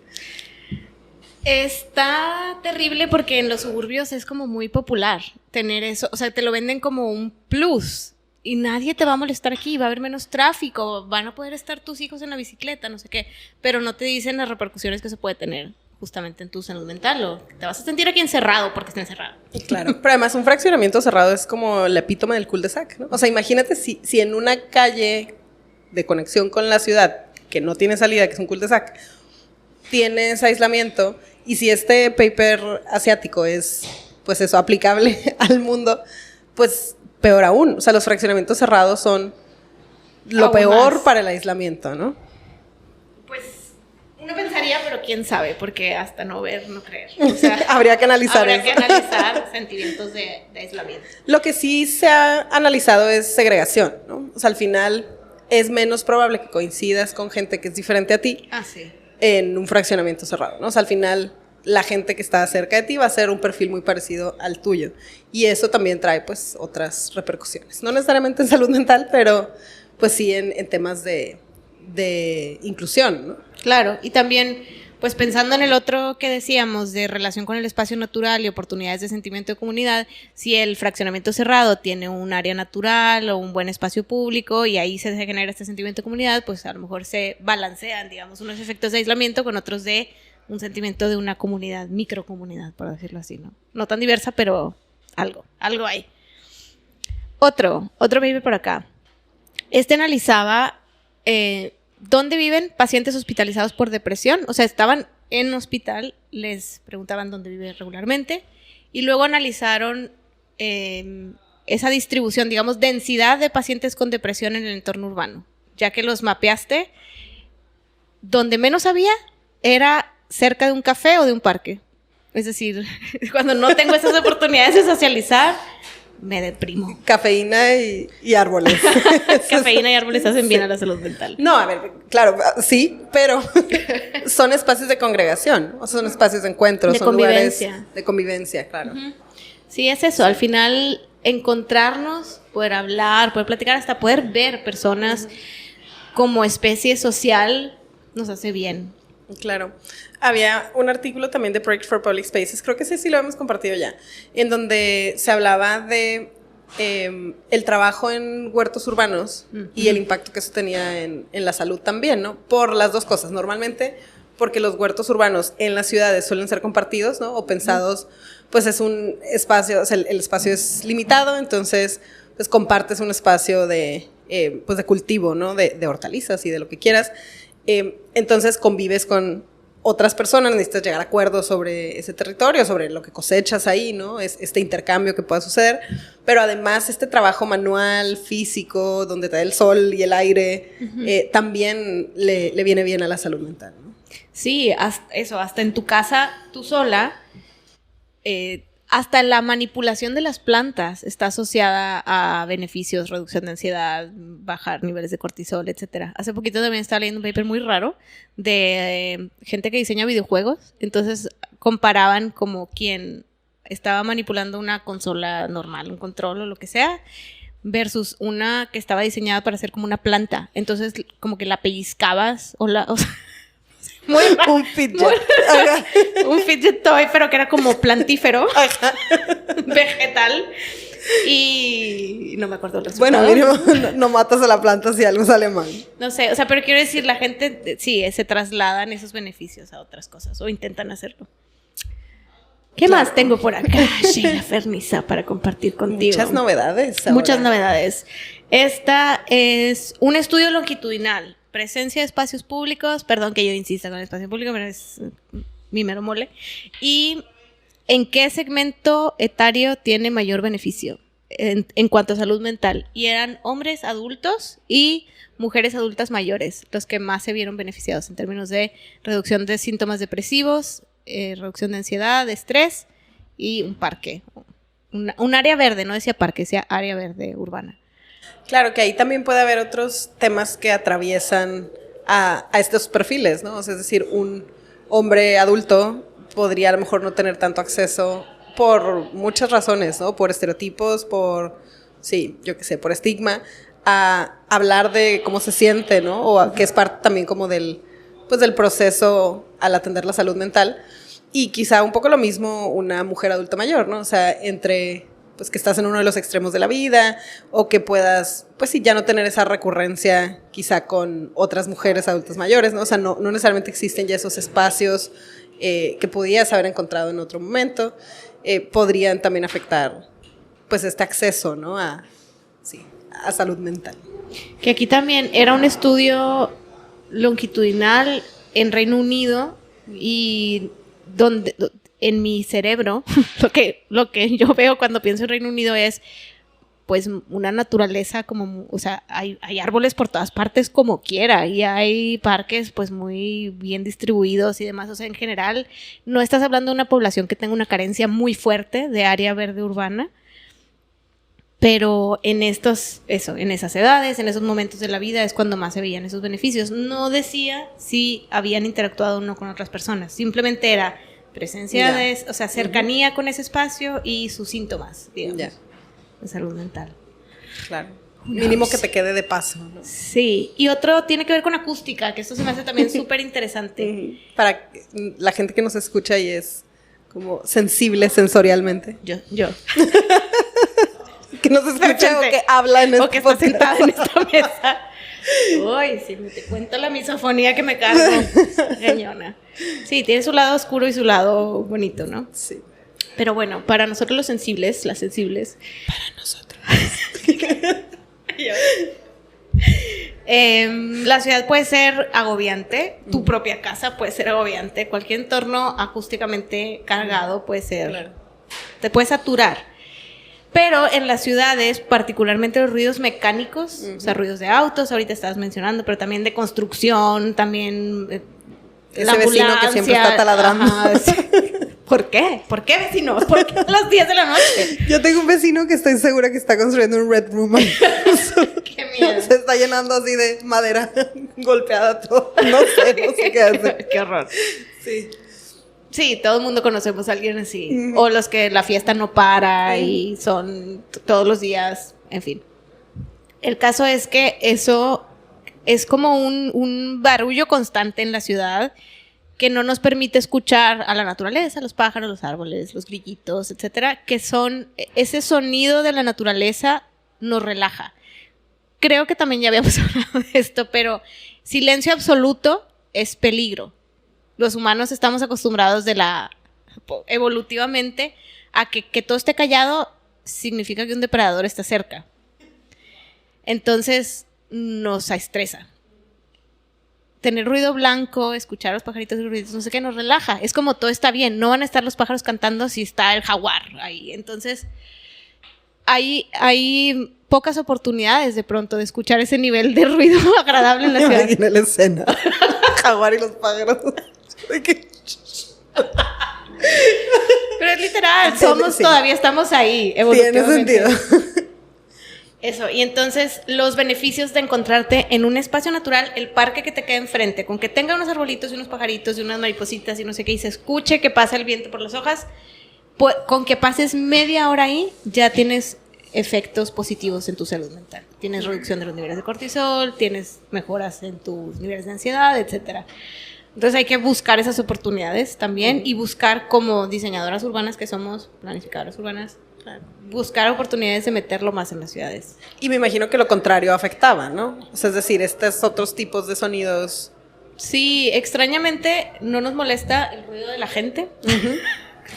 Está terrible porque en los suburbios es como muy popular tener eso. O sea, te lo venden como un plus. Y nadie te va a molestar aquí, va a haber menos tráfico, van a poder estar tus hijos en la bicicleta, no sé qué. Pero no te dicen las repercusiones que se puede tener justamente en tu salud mental, o te vas a sentir aquí encerrado porque está encerrado. Claro, pero además un fraccionamiento cerrado es como el epítome del cul-de-sac, ¿no? O sea, imagínate si en una calle de conexión con la ciudad, que no tiene salida, que es un cul-de-sac, tienes aislamiento, y si este paper asiático es, pues eso, aplicable al mundo, pues peor aún. O sea, los fraccionamientos cerrados son lo peor más para el aislamiento, ¿no? Pues uno pensaría, pero quién sabe, porque hasta no ver, no creer. O sea, habría que analizar sentimientos de aislamiento. Lo que sí se ha analizado es segregación, ¿no? O sea, al final es menos probable que coincidas con gente que es diferente a ti. Ah, sí. en un fraccionamiento cerrado, ¿no? O sea, al final la gente que está cerca de ti va a ser un perfil muy parecido al tuyo. Y eso también trae, pues, otras repercusiones. No necesariamente en salud mental, pero, pues, sí en temas de inclusión, ¿no? Claro, y también, pues, pensando en el otro que decíamos, de relación con el espacio natural y oportunidades de sentimiento de comunidad, si el fraccionamiento cerrado tiene un área natural o un buen espacio público y ahí se genera este sentimiento de comunidad, pues, a lo mejor se balancean, digamos, unos efectos de aislamiento con otros de un sentimiento de una comunidad, microcomunidad, por decirlo así, ¿no? No tan diversa, pero algo hay. Otro vive por acá. Analizaba dónde viven pacientes hospitalizados por depresión. O sea, estaban en hospital, les preguntaban dónde vive regularmente, y luego analizaron esa distribución, digamos, densidad de pacientes con depresión en el entorno urbano. Ya que los mapeaste, donde menos había era cerca de un café o de un parque. Es decir, cuando no tengo esas oportunidades de socializar, me deprimo. Cafeína y árboles. Cafeína y árboles hacen bien a la salud mental. No, a ver, claro, sí, pero son espacios de congregación, o sea, son espacios de encuentro, de son convivencia. Lugares de convivencia, claro. Uh-huh. Sí, es eso, al final encontrarnos, poder hablar, poder platicar, hasta poder ver personas como especie social nos hace bien. Claro. Había un artículo también de Project for Public Spaces, creo que sí lo hemos compartido ya, en donde se hablaba de el trabajo en huertos urbanos y el impacto que eso tenía en la salud también, ¿no? Por las dos cosas. Normalmente porque los huertos urbanos en las ciudades suelen ser compartidos, ¿no? O pensados, pues es un espacio, o sea, el espacio es limitado, entonces pues compartes un espacio de cultivo, ¿no? De hortalizas y de lo que quieras. Entonces convives con otras personas, necesitas llegar a acuerdos sobre ese territorio, sobre lo que cosechas ahí, ¿no? Es este intercambio que pueda suceder, pero además este trabajo manual, físico, donde te da el sol y el aire, también le viene bien a la salud mental, ¿no? Sí, hasta en tu casa, tú sola, hasta la manipulación de las plantas está asociada a beneficios, reducción de ansiedad, bajar niveles de cortisol, etcétera. Hace poquito también estaba leyendo un paper muy raro de gente que diseña videojuegos. Entonces comparaban como quien estaba manipulando una consola normal, un control o lo que sea, versus una que estaba diseñada para ser como una planta. Entonces como que la pellizcabas o sea, muy raro. Un fidget. Un fidget toy, pero que era como plantífero. Vegetal. Y no me acuerdo el resultado. Bueno, mínimo, no matas a la planta si algo sale mal. No sé, o sea, pero quiero decir, la gente, sí, se trasladan esos beneficios a otras cosas o intentan hacerlo. ¿Qué más tengo por acá, Sheila Ferniza, para compartir contigo? Muchas novedades. Ahora. Muchas novedades. Esta es un estudio longitudinal. Presencia de espacios públicos, perdón que yo insista con el espacio público, pero es mi mero mole. ¿Y en qué segmento etario tiene mayor beneficio en cuanto a salud mental? Y eran hombres adultos y mujeres adultas mayores los que más se vieron beneficiados en términos de reducción de síntomas depresivos, reducción de ansiedad, de estrés y un parque. Un área verde, no decía parque, decía área verde urbana. Claro, que ahí también puede haber otros temas que atraviesan a estos perfiles, ¿no? O sea, es decir, un hombre adulto podría a lo mejor no tener tanto acceso por muchas razones, ¿no? Por estereotipos, por estigma, a hablar de cómo se siente, ¿no? O que es parte también como del proceso al atender la salud mental. Y quizá un poco lo mismo una mujer adulta mayor, ¿no? O sea, entre pues que estás en uno de los extremos de la vida o que puedas, pues sí, ya no tener esa recurrencia quizá con otras mujeres adultas mayores, ¿no? O sea, no necesariamente existen ya esos espacios que podías haber encontrado en otro momento, podrían también afectar pues este acceso, ¿no? A salud mental. Que aquí también era un estudio longitudinal en Reino Unido y donde en mi cerebro, lo que yo veo cuando pienso en Reino Unido es pues una naturaleza como, o sea, hay árboles por todas partes como quiera y hay parques pues muy bien distribuidos y demás, o sea, en general no estás hablando de una población que tenga una carencia muy fuerte de área verde urbana Pero en esas edades, en esos momentos de la vida es cuando más se veían esos beneficios. No decía si habían interactuado o no con otras personas, simplemente era presencia o sea, cercanía con ese espacio y sus síntomas, digamos, de salud mental. Claro. Mínimo que te quede de paso, ¿no? Sí, y otro tiene que ver con acústica, que esto se me hace también súper interesante. Para la gente que nos escucha y es como sensible sensorialmente. Yo. Que nos escucha o que habla en este o que está sentada en esta mesa. Uy, sí, te cuento la misofonía que me cargo. Reñona. Sí, tiene su lado oscuro y su lado bonito, ¿no? Sí. Pero bueno, para nosotros los sensibles, las sensibles. Para nosotros. La ciudad puede ser agobiante, tu propia casa puede ser agobiante, cualquier entorno acústicamente cargado puede ser, te puede saturar. Pero en las ciudades, particularmente los ruidos mecánicos, o sea, ruidos de autos, ahorita estabas mencionando, pero también de construcción, también ese vecino que siempre está taladrando. Ajá, sí. ¿Por qué? ¿Por qué, vecinos? ¿Por qué a las 10 de la noche? Yo tengo un vecino que estoy segura que está construyendo un Red Room. Qué miedo. Se está llenando así de madera golpeada todo. No sé qué hacer. Qué horror. Sí. Sí, todo el mundo conocemos a alguien así. O los que la fiesta no para y son todos los días, en fin. El caso es que eso es como un barullo constante en la ciudad que no nos permite escuchar a la naturaleza, los pájaros, los árboles, los grillitos, etcétera, que son, ese sonido de la naturaleza nos relaja. Creo que también ya habíamos hablado de esto, pero silencio absoluto es peligro. Los humanos estamos acostumbrados evolutivamente a que todo esté callado significa que un depredador está cerca. Entonces nos estresa. Tener ruido blanco, escuchar a los pajaritos y ruidos, no sé qué, nos relaja. Es como todo está bien, no van a estar los pájaros cantando si está el jaguar ahí. Entonces hay pocas oportunidades de pronto de escuchar ese nivel de ruido agradable en la ciudad. Imaginé la escena. Jaguar y los pájaros. Pero es literal, todavía estamos ahí, evolutivamente. Tiene sentido. Eso, y entonces los beneficios de encontrarte en un espacio natural, el parque que te queda enfrente, con que tenga unos arbolitos y unos pajaritos y unas maripositas y no sé qué, y se escuche que pasa el viento por las hojas, pues, con que pases media hora ahí, ya tienes efectos positivos en tu salud mental. Tienes reducción de los niveles de cortisol, tienes mejoras en tus niveles de ansiedad, etcétera. Entonces hay que buscar esas oportunidades también y buscar, como diseñadoras urbanas que somos, planificadoras urbanas, buscar oportunidades de meterlo más en las ciudades. Y me imagino que lo contrario afectaba, ¿no? O sea, es decir, estos otros tipos de sonidos. Sí, extrañamente no nos molesta el ruido de la gente.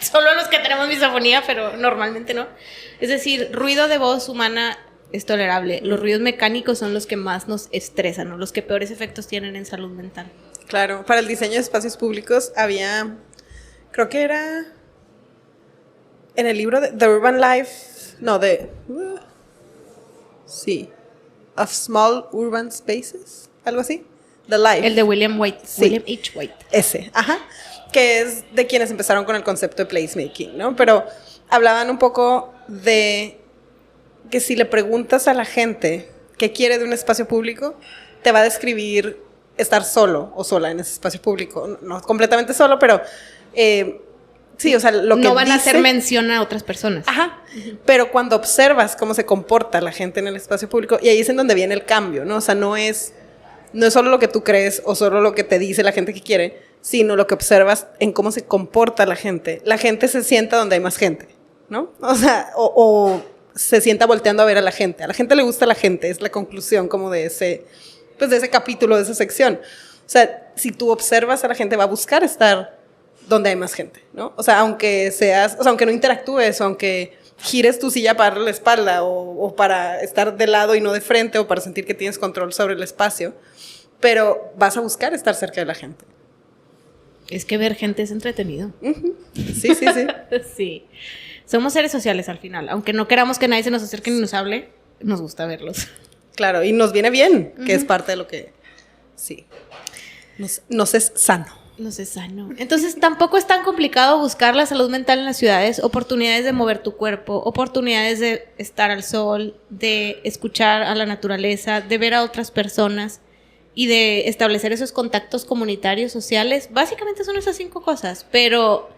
Solo los que tenemos misofonía, pero normalmente no. Es decir, ruido de voz humana es tolerable. Los ruidos mecánicos son los que más nos estresan, ¿no? Los que peores efectos tienen en salud mental. Claro, para el diseño de espacios públicos había, creo que era en el libro de The Urban Life, Of Small Urban Spaces, algo así, The Life. El de William White, sí. William H. White. Ese, que es de quienes empezaron con el concepto de placemaking, ¿no? Pero hablaban un poco de que si le preguntas a la gente qué quiere de un espacio público, te va a describir estar solo o sola en ese espacio público. No completamente solo, pero sí, o sea, lo que no van dice, a hacer mención a otras personas. Pero cuando observas cómo se comporta la gente en el espacio público, y ahí es en donde viene el cambio, ¿no? O sea, no es solo lo que tú crees o solo lo que te dice la gente que quiere, sino lo que observas en cómo se comporta la gente. La gente se sienta donde hay más gente, ¿no? O sea, o se sienta volteando a ver a la gente. A la gente le gusta la gente, es la conclusión como de ese capítulo, de esa sección. O sea, si tú observas a la gente, va a buscar estar donde hay más gente, ¿no? O sea, aunque no interactúes, o aunque gires tu silla para darle la espalda, o para estar de lado y no de frente, o para sentir que tienes control sobre el espacio, pero vas a buscar estar cerca de la gente. Es que ver gente es entretenido. Sí. Sí. Somos seres sociales al final. Aunque no queramos que nadie se nos acerque ni nos hable, nos gusta verlos. Claro, y nos viene bien, que es parte de lo que, sí, nos es sano. No sé, sano. Entonces tampoco es tan complicado buscar la salud mental en las ciudades, oportunidades de mover tu cuerpo, oportunidades de estar al sol, de escuchar a la naturaleza, de ver a otras personas y de establecer esos contactos comunitarios, sociales. Básicamente son esas 5 cosas, pero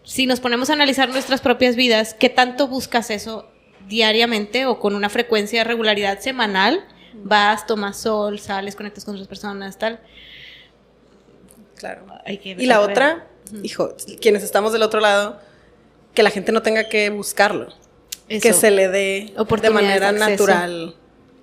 si nos ponemos a analizar nuestras propias vidas, ¿qué tanto buscas eso diariamente o con una frecuencia de regularidad semanal? Vas, tomas sol, sales, conectas con otras personas, tal. Claro. Y la otra, hijo, quienes estamos del otro lado, que la gente no tenga que buscarlo. Eso. Que se le dé de manera natural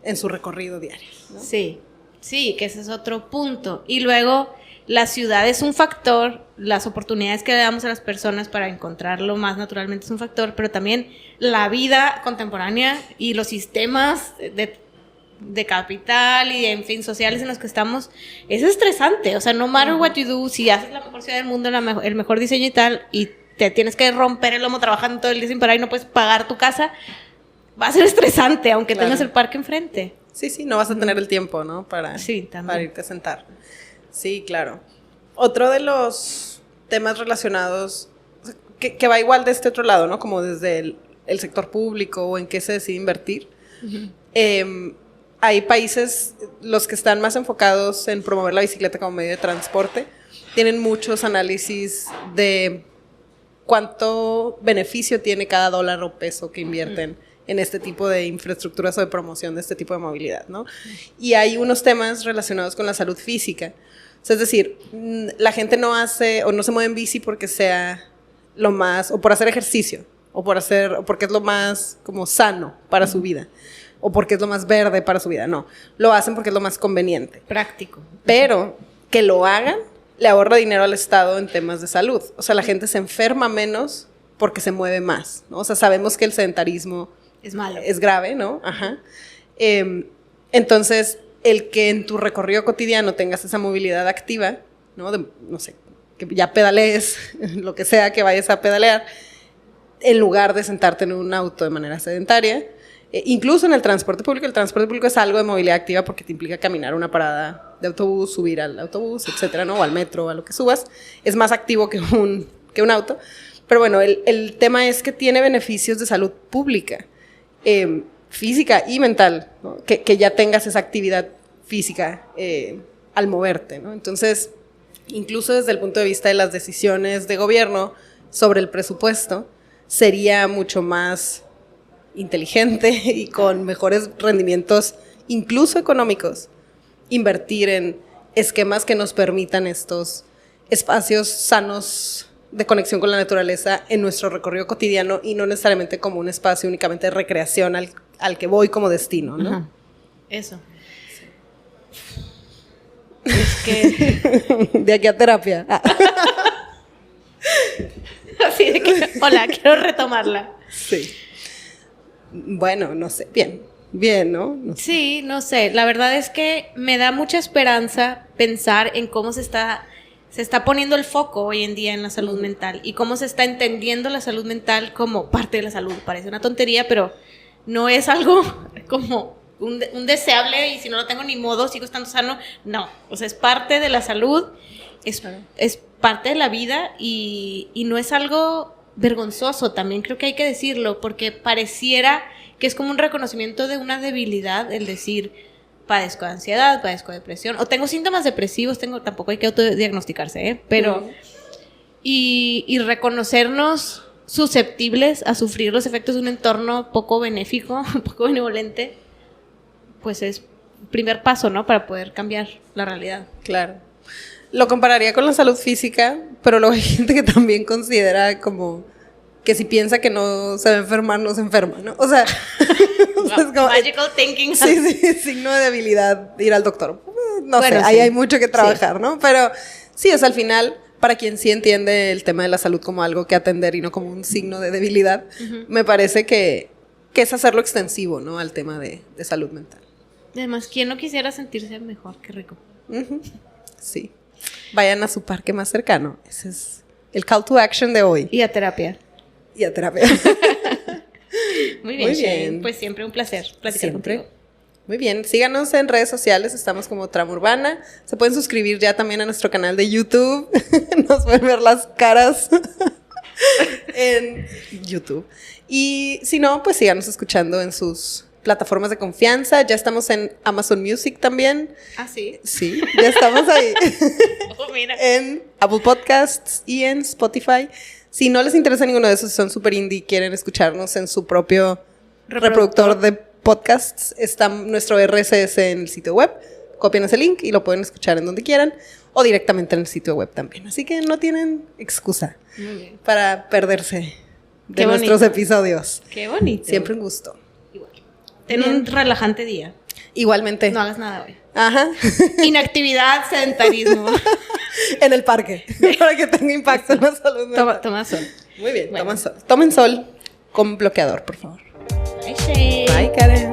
en su recorrido diario, ¿no? Sí, que ese es otro punto. Y luego, la ciudad es un factor, las oportunidades que le damos a las personas para encontrarlo más naturalmente es un factor, pero también la vida contemporánea y los sistemas de capital y en fin, sociales en los que estamos, es estresante. O sea, no matter what you do, si haces la mejor ciudad del mundo, el mejor diseño y tal, y te tienes que romper el lomo trabajando todo el día sin parar y no puedes pagar tu casa, va a ser estresante, aunque tengas el parque enfrente. Sí, no vas a tener el tiempo, ¿no? Para irte a sentar. Sí, claro. Otro de los temas relacionados, que va igual de este otro lado, ¿no? Como desde el sector público o en qué se decide invertir. Hay países, los que están más enfocados en promover la bicicleta como medio de transporte, tienen muchos análisis de cuánto beneficio tiene cada dólar o peso que invierten en este tipo de infraestructuras o de promoción de este tipo de movilidad, ¿no? Y hay unos temas relacionados con la salud física. O sea, es decir, la gente no hace o no se mueve en bici porque sea lo más, o por hacer ejercicio, o porque es lo más como sano para su vida, o porque es lo más verde para su vida. No, lo hacen porque es lo más conveniente. Práctico. Pero que lo hagan le ahorra dinero al Estado en temas de salud. O sea, la gente se enferma menos porque se mueve más, ¿no? O sea, sabemos que el sedentarismo es malo. Es grave, ¿no? Ajá. Entonces, el que en tu recorrido cotidiano tengas esa movilidad activa, ¿no? No sé, que ya pedalees, lo que sea que vayas a pedalear, en lugar de sentarte en un auto de manera sedentaria. Incluso en el transporte público es algo de movilidad activa porque te implica caminar una parada de autobús, subir al autobús, etcétera, ¿no? O al metro, a lo que subas. Es más activo que un auto. Pero bueno, el tema es que tiene beneficios de salud pública, física y mental, ¿no? Que ya tengas esa actividad física al moverte, ¿no? Entonces, incluso desde el punto de vista de las decisiones de gobierno sobre el presupuesto, sería mucho más inteligente y con mejores rendimientos, incluso económicos, invertir en esquemas que nos permitan estos espacios sanos de conexión con la naturaleza en nuestro recorrido cotidiano y no necesariamente como un espacio únicamente de recreación al que voy como destino, ¿no? Ajá. Eso. Es que... De aquí a terapia. Así de que, hola, quiero retomarla. Sí. Bueno, no sé, bien, ¿no? No sé. Sí, no sé, la verdad es que me da mucha esperanza pensar en cómo se está poniendo el foco hoy en día en la salud mental y cómo se está entendiendo la salud mental como parte de la salud. Parece una tontería, pero no es algo como un deseable y si no lo tengo ni modo, sigo estando sano. No, o sea, es parte de la salud, es parte de la vida y no es algo vergonzoso, también creo que hay que decirlo, porque pareciera que es como un reconocimiento de una debilidad el decir, padezco de ansiedad, padezco de depresión, o tengo síntomas depresivos, tampoco hay que autodiagnosticarse, pero y reconocernos susceptibles a sufrir los efectos de un entorno poco benéfico, poco benevolente, pues es el primer paso, ¿no? Para poder cambiar la realidad. Claro. Lo compararía con la salud física, pero luego hay gente que también considera como que si piensa que no se va a enfermar, no se enferma, ¿no? O sea, es como, magical thinking. Sí, signo de debilidad ir al doctor. No sé, ahí hay mucho que trabajar, ¿no? Pero sí, o sea, al final, para quien sí entiende el tema de la salud como algo que atender y no como un signo de debilidad, me parece que es hacerlo extensivo, ¿no? Al tema de salud mental. Además, ¿quién no quisiera sentirse mejor? Qué rico. Sí. Vayan a su parque más cercano. Ese es el call to action de hoy. Y a terapia. Muy bien, Shane. Pues siempre un placer platicar contigo. Muy bien, síganos en redes sociales, estamos como Trama Urbana. Se pueden suscribir ya también a nuestro canal de YouTube. Nos pueden ver las caras en YouTube. Y si no, pues síganos escuchando en sus plataformas de confianza. Ya estamos en Amazon Music también. ¿Ah, sí? Sí, ya estamos ahí. Oh, mira. En Apple Podcasts y en Spotify. Si no les interesa ninguno de esos, son súper indie y quieren escucharnos en su propio reproductor de podcasts, está nuestro RSS en el sitio web. Copian ese link y lo pueden escuchar en donde quieran o directamente en el sitio web también. Así que no tienen excusa para perderse de nuestros episodios. Qué bonito. Siempre un gusto. Igual. Ten un relajante día. Igualmente. No hagas nada hoy. Ajá. Inactividad, sedentarismo. En el parque. Para que tenga impacto en la salud mental. Toma sol. Muy bien, Bueno. tomen sol. Tomen sol con bloqueador, por favor. Bye, Shay. Bye, Karen.